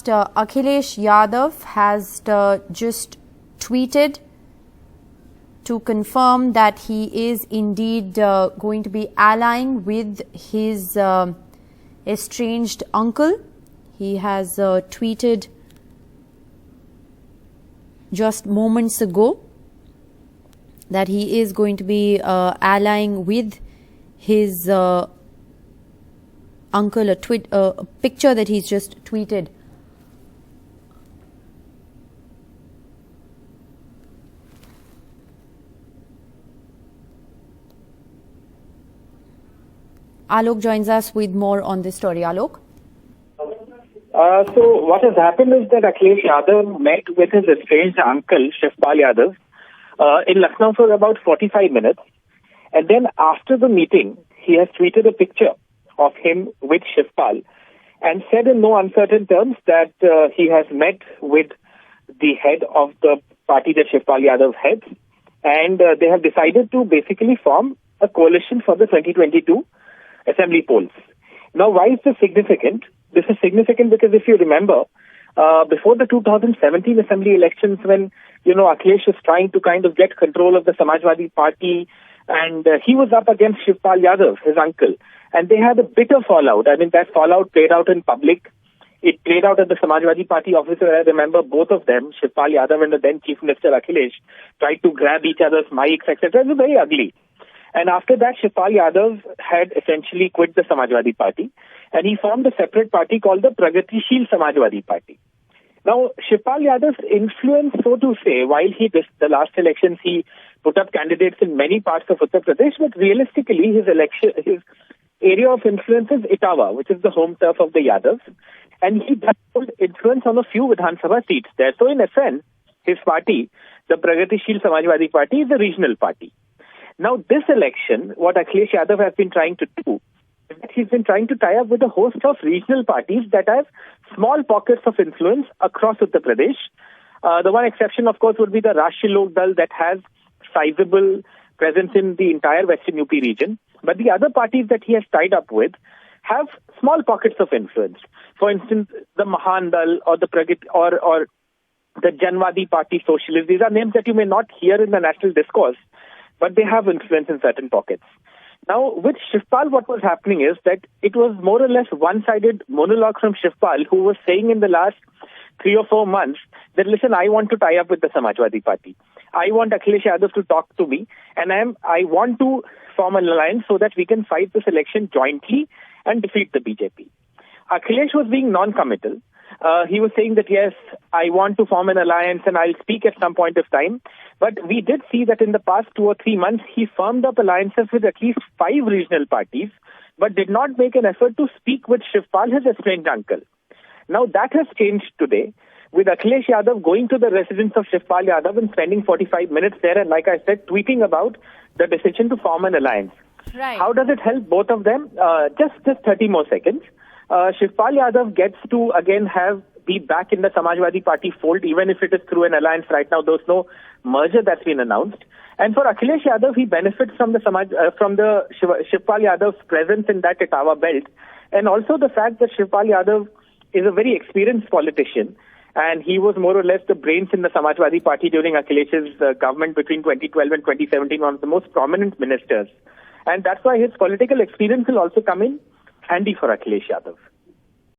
Akhilesh Yadav has just tweeted to confirm that he is indeed going to be allying with his estranged uncle. He has tweeted just moments ago that he is going to be allying with his uncle, a picture that he's just tweeted. Alok joins us with more on this story. Alok? So what has happened is that Akhilesh Yadav met with his estranged uncle, Shivpal Yadav, in Lucknow for about 45 minutes. And then after the meeting, he has tweeted a picture of him with Shivpal and said in no uncertain terms that he has met with the head of the party that Shivpal Yadav heads, and they have decided to basically form a coalition for the 2022 assembly polls. Now, why is this significant? This is significant because if you remember, before the 2017 assembly elections, when, Akhilesh was trying to kind of get control of the Samajwadi Party, and he was up against Shivpal Yadav, his uncle, and they had a bitter fallout. I mean, that fallout played out in public. It played out at the Samajwadi Party office. I remember both of them, Shivpal Yadav and the then Chief Minister Akhilesh, tried to grab each other's mics, etc. It was very ugly. And after that, Shivpal Yadav had essentially quit the Samajwadi Party, and he formed a separate party called the Pragatisheel Samajwadi Party. Now, Shivpal Yadav's influence, so to say, while the last elections, he put up candidates in many parts of Uttar Pradesh, but realistically, his area of influence is Etawah, which is the home turf of the Yadavs, and he does hold influence on a few Vidhan Sabha seats there. So, in a sense, his party, the Pragatisheel Samajwadi Party, is a regional party. Now, this election, what Akhilesh Yadav has been trying to do, is that he's been trying to tie up with a host of regional parties that have small pockets of influence across Uttar Pradesh. The one exception, of course, would be the Rashtriya Lok Dal that has sizable presence in the entire Western UP region. But the other parties that he has tied up with have small pockets of influence. For instance, the Mahan Dal or the or the Janwadi Party Socialist. These are names that you may not hear in the national discourse, but they have influence in certain pockets. Now, with Shivpal, what was happening is that it was more or less one-sided monologue from Shivpal, who was saying in the last 3 or 4 months that, listen, I want to tie up with the Samajwadi Party. I want Akhilesh Yadav to talk to me, and I want to form an alliance so that we can fight this election jointly and defeat the BJP. Akhilesh was being non-committal. He was saying that, yes, I want to form an alliance and I'll speak at some point of time. But we did see that in the past 2 or 3 months, he firmed up alliances with at least 5 regional parties, but did not make an effort to speak with Shivpal, his estranged uncle. Now, that has changed today, with Akhilesh Yadav going to the residence of Shivpal Yadav and spending 45 minutes there, and like I said, tweeting about the decision to form an alliance. Right. How does it help both of them? Just 30 more seconds. Shivpal Yadav gets to again be back in the Samajwadi Party fold, even if it is through an alliance. Right now, there's no merger that's been announced. And for Akhilesh Yadav, he benefits from the Shivpal Yadav's presence in that Etawah belt, and also the fact that Shivpal Yadav is a very experienced politician, and he was more or less the brains in the Samajwadi Party during Akhilesh's government between 2012 and 2017, one of the most prominent ministers. And that's why his political experience will also come in handy for Akhilesh Yadav.